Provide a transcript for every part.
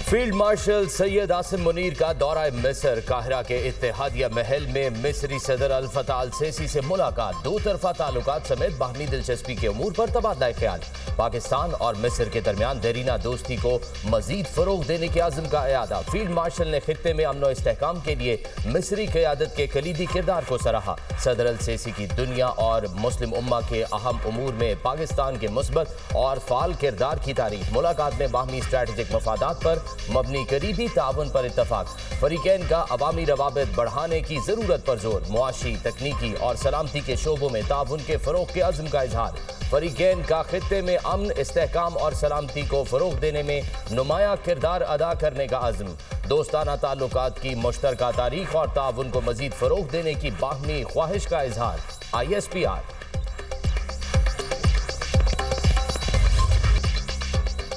Field marshal Syed Asim Munir का दौरा मिस्र, काहिरा के इत्तेहादिया महल में मिस्री सदर अल फताह अल सीसी से मुलाकात, दो तरफा ताल्लुकात समेत बाहमी दिलचस्पी के उमूर पर तबादला ख्याल। पाकिस्तान और मिस्र के दरमियान देरीना दोस्ती को मजीद फरोग देने के आज़म का इयादा। फील्ड मार्शल ने खित्ते में अमन व इस्तेहकाम के लिए मिस्री क़यादत के कलीदी किरदार को सराहा। सदर अल सीसी की दुनिया और मुस्लिम उम्मा के अहम उमूर में पाकिस्तान के मुस्बत और फाल किरदार की तारीफ। मुलाकात में बाहमी स्ट्रैटेजिक मफादात पर मबनी करीबी ताउन पर इत्तफाक। फरीकैन का अवामी रवाबित बढ़ाने की जरूरत पर जोर। मुआशी, तकनीकी और सलामती के शोबों में ताउन के फरोग के अज़्म का इजहार। फरीकैन का खित्ते में अमन, इस्तेहकाम और सलामती को फरोग देने में नुमाया किरदार अदा करने का अज़्म। दोस्ताना ताल्लुकात की मुश्तरका तारीख और ताउन को मजीद फरोग देने की बाहमी ख्वाहिश का इजहार। ISPR।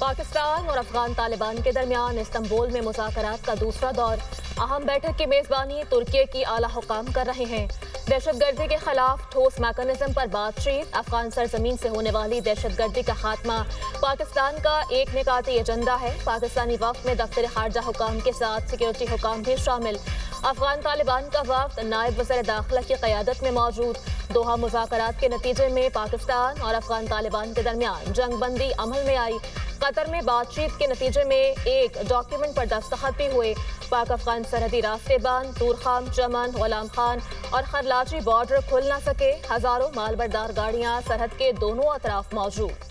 पाकिस्तान और अफगान तालिबान के दरमियान इस्तांबुल में मुज़ाकरात का दूसरा दौर। अहम बैठक की मेज़बानी तुर्की की आला हुकाम कर रहे हैं। दहशतगर्दी के खिलाफ ठोस मैकेनिज्म पर बातचीत। अफगान सरजमीन से होने वाली दहशतगर्दी का खात्मा पाकिस्तान का एक निकाती एजेंडा है। पाकिस्तानी वफ्द में दफ्तर खारजा हुकाम के साथ सिक्योरिटी हुकाम भी शामिल। अफगान तालिबान का वफ्द नायब वज़ीर दाखिला की क़यादत में मौजूद। दोहा मुज़ाकरात के नतीजे में पाकिस्तान और अफगान तालिबान के दरमियान जंगबंदी अमल में आई। कतर में बातचीत के नतीजे में एक डॉक्यूमेंट पर दस्तखत भी हुए। पाक अफगान सरहदी रास्ते बंद। तूरखाम, चमन, गुलाम खान और खरलाची बॉर्डर खुल न सके। हजारों मालबरदार गाड़ियां सरहद के दोनों अतराफ मौजूद।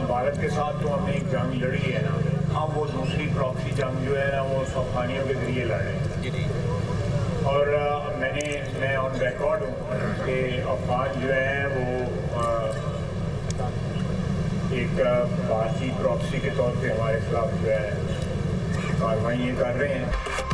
भारत के साथ तो हमने एक जंग लड़ी है ना, अब वो दूसरी प्रॉक्सी जंग जो है ना वो अफगानियों के जरिए लड़ रहे हैं। और मैं ऑन रिकॉर्ड हूँ कि अफगान जो है वो एक भारतीय प्रॉक्सी के तौर पे हमारे खिलाफ जो है कार्रवाई कर रहे हैं।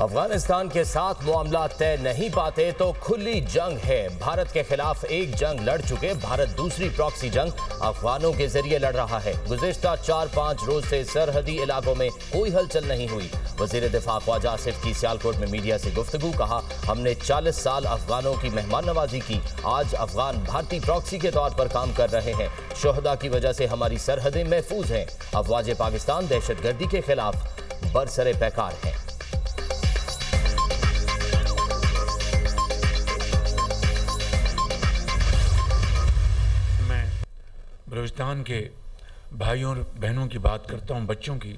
अफगानिस्तान के साथ मामला तय नहीं पाते तो खुली जंग है। भारत के खिलाफ एक जंग लड़ चुके भारत दूसरी प्रॉक्सी जंग अफगानों के जरिए लड़ रहा है। गुज़िश्ता 4-5 रोज से सरहदी इलाकों में कोई हलचल नहीं हुई। वज़ीर दिफा ख्वाजा आसिफ की सियालकोट में मीडिया से गुफ्तगू। कहा, हमने 40 साल अफगानों की मेहमान नवाजी की। आज अफगान भारतीय प्रॉक्सी के तौर पर काम कर रहे हैं। शोहदा की वजह से हमारी सरहदें महफूज हैं। अफवाज पाकिस्तान दहशतगर्दी के खिलाफ बरसरे पैकार हैं। बलूचिस्तान के भाइयों और बहनों की बात करता हूँ, बच्चों की,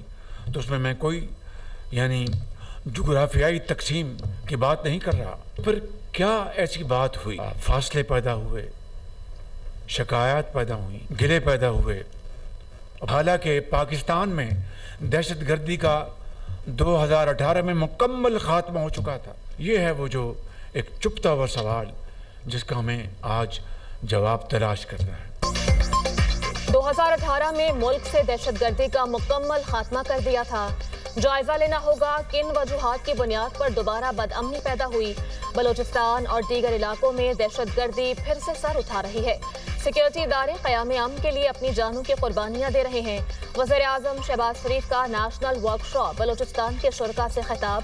तो उसमें मैं कोई यानी जुग्राफियाई तकसीम की बात नहीं कर रहा। पर क्या ऐसी बात हुई, फासले पैदा हुए, शिकायत पैदा हुई, गिले पैदा हुए। हालांकि पाकिस्तान में दहशतगर्दी का 2018 में मुकम्मल खात्मा हो चुका था। ये है वो जो एक चुपता हुआ सवाल जिसका हमें आज जवाब तलाश करना है। 2018 में मुल्क से दहशतगर्दी का मुकम्मल खात्मा कर दिया था। जायजा लेना होगा किन वजूहात की बुनियाद पर दोबारा बदअमनी पैदा हुई। बलूचिस्तान और दीगर इलाकों में दहशतगर्दी फिर से सर उठा रही है। सिक्योरिटी इदारे क़याम अमन के लिए अपनी जानों की कुर्बानियां दे रहे हैं। वज़ीर आज़म शहबाज शरीफ का नेशनल वर्कशॉप, बलूचिस्तान के शुरका से खिताब।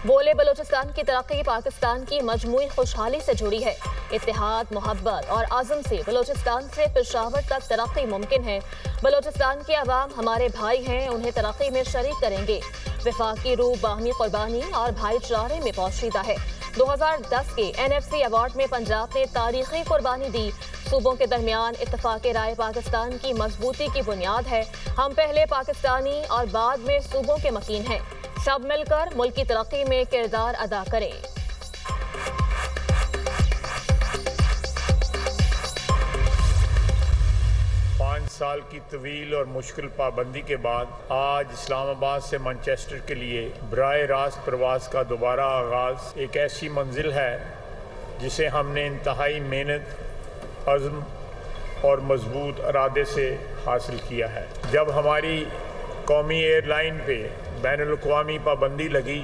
बोले, बलूचिस्तान की तरक्की पाकिस्तान की मजमूई खुशहाली से जुड़ी है। इत्तेहाद, मोहब्बत और आज़म से बलूचिस्तान से पेशावर तक तरक्की मुमकिन है। बलूचिस्तान के अवाम हमारे भाई हैं, उन्हें तरक्की में शरीक करेंगे। वफाकी रूह बाहमी कुर्बानी और भाईचारे में पोशीदा है। 2010 के NFC अवार्ड में पंजाब ने तारीखी कुर्बानी दी। सूबों के दरमियान इत्तफाक राय पाकिस्तान की मजबूती की बुनियाद है। हम पहले पाकिस्तानी और बाद में सूबों के मकीन हैं। सब मिलकर मुल्क की तरक्की में किरदार अदा करें। साल की तवील और मुश्किल पाबंदी के बाद आज इस्लामाबाद से मैनचेस्टर के लिए बराह रास्त प्रवास का दोबारा आगाज़ एक ऐसी मंजिल है जिसे हमने इंतहाई मेहनत, अज़्म और मजबूत इरादे से हासिल किया है। जब हमारी कौमी एयरलाइन पे बैनुल-अक़वामी पाबंदी लगी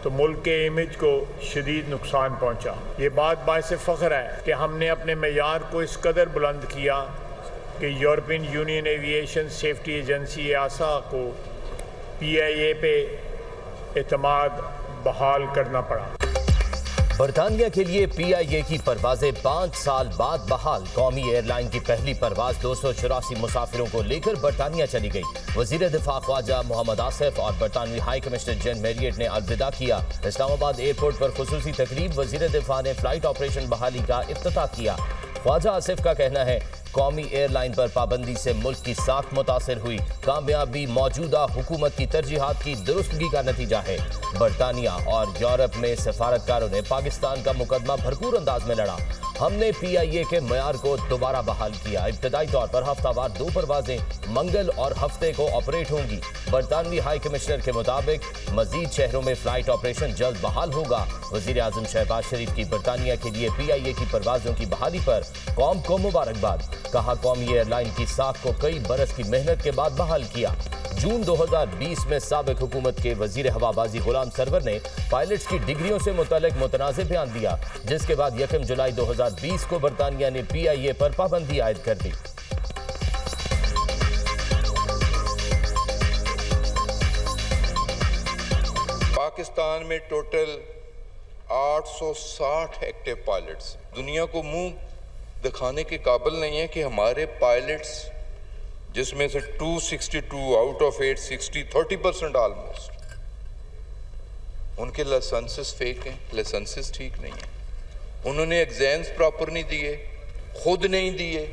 तो मुल्क के इमेज को शदीद नुकसान पहुँचा। ये बात बाइस फ़ख्र है कि हमने अपने मेयार को इस कदर बुलंद किया कि European union aviation safety agency EASA को PIA पे एतमाद बहाल करना पड़ा। बरतानिया के लिए PIA की परवाजें 5 साल बाद बहाल। कौमी एयरलाइन की पहली परवाज 284 मुसाफिरों को लेकर बरतानिया चली गई। वजीर दिफा ख्वाजा मोहम्मद आसिफ और बरतानवी हाई कमिश्नर जेन मैरियट ने अलविदा किया। इस्लामाबाद एयरपोर्ट पर खुसूसी तकरीब, वजीर दिफा ने फ्लाइट ऑपरेशन बहाली का इफ्तिताह किया। ख्वाजा आसिफ का कहना है कौमी एयरलाइन पर पाबंदी से मुल्क की साख मुतासिर हुई। कामयाबी मौजूदा हुकूमत की तरजीहात की दुरुस्तगी का नतीजा है। बरतानिया और यूरोप में सफारतकारों ने पाकिस्तान का मुकदमा भरपूर अंदाज में लड़ा। हमने PIA के मयार को दोबारा बहाल किया। इब्तदाई तौर पर हफ्तावार 2 परवाजें मंगल और हफ्ते को ऑपरेट होंगी। बरतानवी हाई कमिश्नर के मुताबिक मजीद शहरों में फ्लाइट ऑपरेशन जल्द बहाल होगा। वजीर आजम शहबाज शरीफ की बरतानिया के लिए PIA की परवाजों की बहाली पर कौम को मुबारकबाद। कहा कौमी एयरलाइन की साख को कई बरस की मेहनत के बाद बहाल किया। जून 2020 में साबिक हुकूमत के वजीर हवाबाजी गुलाम सरवर ने पायलट्स की डिग्रियों से मुतल्लिक मुतनाज़िर बयान दिया, जिसके बाद 1 जुलाई 2020 को बरतानिया ने PIA पर पाबंदी आयद कर दी। पाकिस्तान में टोटल 860 एक्टिव पायलट्स। दुनिया को मुंह दिखाने के काबिल नहीं है कि हमारे पायलट्स, जिसमें से 262 आउट ऑफ 860, 30% ऑलमोस्ट, उनके लाइसेंसेस फेक हैं, लाइसेंसेस ठीक नहीं है। उन्होंने एग्जाम्स प्रॉपर नहीं दिए, खुद नहीं दिए,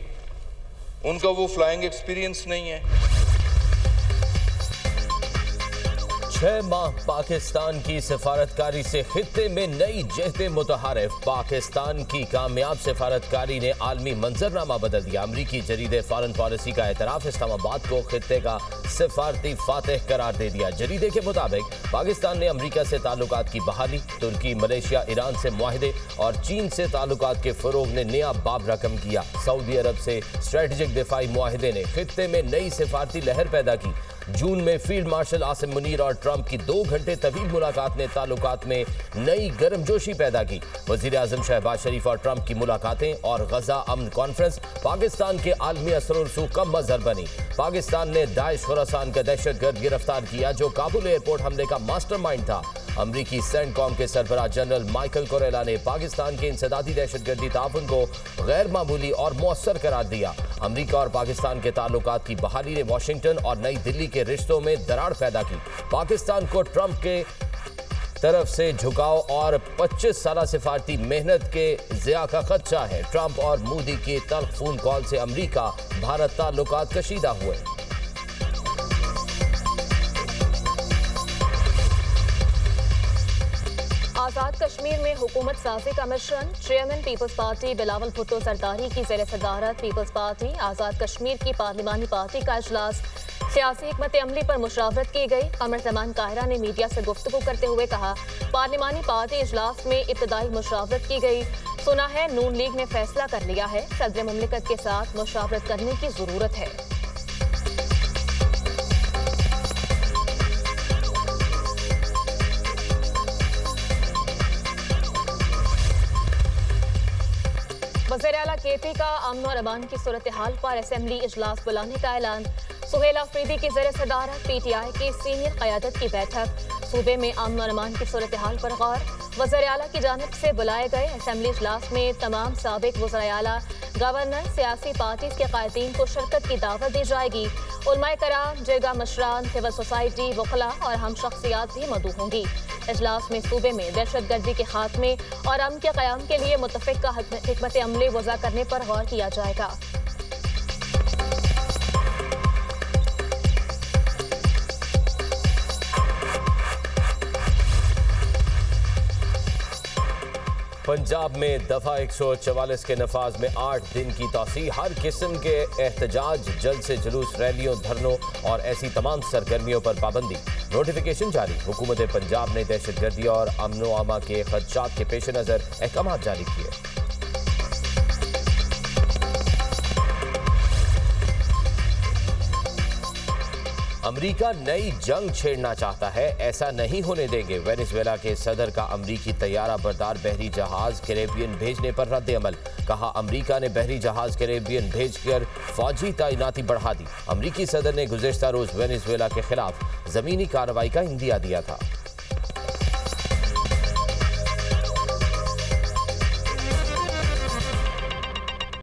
उनका वो फ्लाइंग एक्सपीरियंस नहीं है। 6 माह पाकिस्तान की सिफारतकारी से खित्ते में नई जहते मुतहारिफ। पाकिस्तान की कामयाब सिफारतकारी ने आलमी मंजरनामा बदल दिया। अमरीकी जरीदे फॉरेन पॉलिसी का एतराफ इस्लामाबाद को खित्ते का सिफारती फातेह करार दे दिया। जरीदे के मुताबिक पाकिस्तान ने अमरीका से ताल्लुकात की बहाली, तुर्की, मलेशिया, ईरान से मुआहदे और चीन से ताल्लुकात के फरोग ने नया बाब रकम किया। सऊदी अरब से स्ट्रेटेजिक दिफाई मुआहदे ने खित्ते में नई सिफारती लहर पैदा की। जून में फील्ड मार्शल आसिम मुनीर और ट्रंप की 2 घंटे तवील मुलाकात ने ताल्लुकात में नई गर्मजोशी पैदा की। वजीर आजम शहबाज शरीफ और ट्रंप की मुलाकातें और गजा अमन कॉन्फ्रेंस पाकिस्तान के आलमी असर रसूख का मजहर बनी। पाकिस्तान ने दाइश खुरासान का दहशतगर्द गिरफ्तार किया, जो काबुल एयरपोर्ट हमले का मास्टरमाइंड था। अमरीकी सेंटकॉम के सरबराह जनरल माइकल कोरेला ने पाकिस्तान के इंसदादी दहशतगर्दी ताउन को गैर मामूली और मौसर करार दिया। अमरीका और पाकिस्तान के ताल्लुकात की बहाली ने वाशिंगटन और नई दिल्ली के रिश्तों में दरार पैदा की। पाकिस्तान को ट्रंप के तरफ से झुकाव और 25 साल सिफारती मेहनत के ज़िया का खदशा है। ट्रंप और मोदी के तल्ख फोन कॉल से अमरीका भारत ताल्लुकात कशीदा हुए। आज़ाद कश्मीर में हुकूमत साजी का mission. Chairman Peoples Party Bilawal Bhutto Zardari की ज़ेर सदारत पीपल्स पार्टी आज़ाद कश्मीर की पार्लिमानी पार्टी का इजलास। सियासी हिकमत अमली पर मुशावरत की गई। कमर ज़मान काहिरा ने मीडिया से गुफ्तगू करते हुए कहा, पार्लिमानी पार्टी इजलास में इब्तदाई मुशावरत की गई। सुना है नून लीग ने फैसला कर लिया है, सदर मुमलिकत के साथ मुशावरत करने की ज़रूरत है। वज़ीर आला KP का अमन और अमान की सूरत हाल पर असेंबली इजलास बुलाने का ऐलान। सुहेल अफरीदी की ज़ेर सदारत PTI की सीनियर क़यादत की बैठक। सूबे में अमन और अमान की सूरत हाल पर गौर। वज़ीर आला की जानिब से बुलाए गए असेंबली इजलास में तमाम साबिक वज़ीर आला, गवर्नर, सियासी पार्टीज के कायदीन को शिरकत की दावत दी जाएगी। उलमाए कराम, जिरगा मशरान, सिविल सोसाइटी, वकला और हम शख्सियात भी मदऊ होंगी। इजलास में सूबे में दहशतगर्दी के खात्मे और अमन के क़याम के लिए मुतफ़िक़ा हिकमत अमली वज़ा करने पर गौर किया जाएगा। पंजाब में दफा 144 के नफाज में 8 दिन की तौसी। हर किस्म के एहतजाज, जल्द से जुलूस, रैलियों, धरनों और ऐसी तमाम सरगर्मियों पर पाबंदी। नोटिफिकेशन जारी। हुकूमत पंजाब ने दहशतगर्दी और अमनो अमा के खदशात के पेश नज़र अहकाम जारी किए। अमरीका नई जंग छेड़ना चाहता है, ऐसा नहीं होने देंगे। वेनेजुएला के सदर का अमरीकी तैयारा बरदार बहरी जहाज कैरेबियन भेजने पर रद्द अमल। कहा, अमरीका ने बहरी जहाज कैरेबियन भेजकर फौजी तैनाती बढ़ा दी। अमरीकी सदर ने गुज़िश्ता रोज वेनेजुएला के खिलाफ जमीनी कार्रवाई का इंदिया दिया था।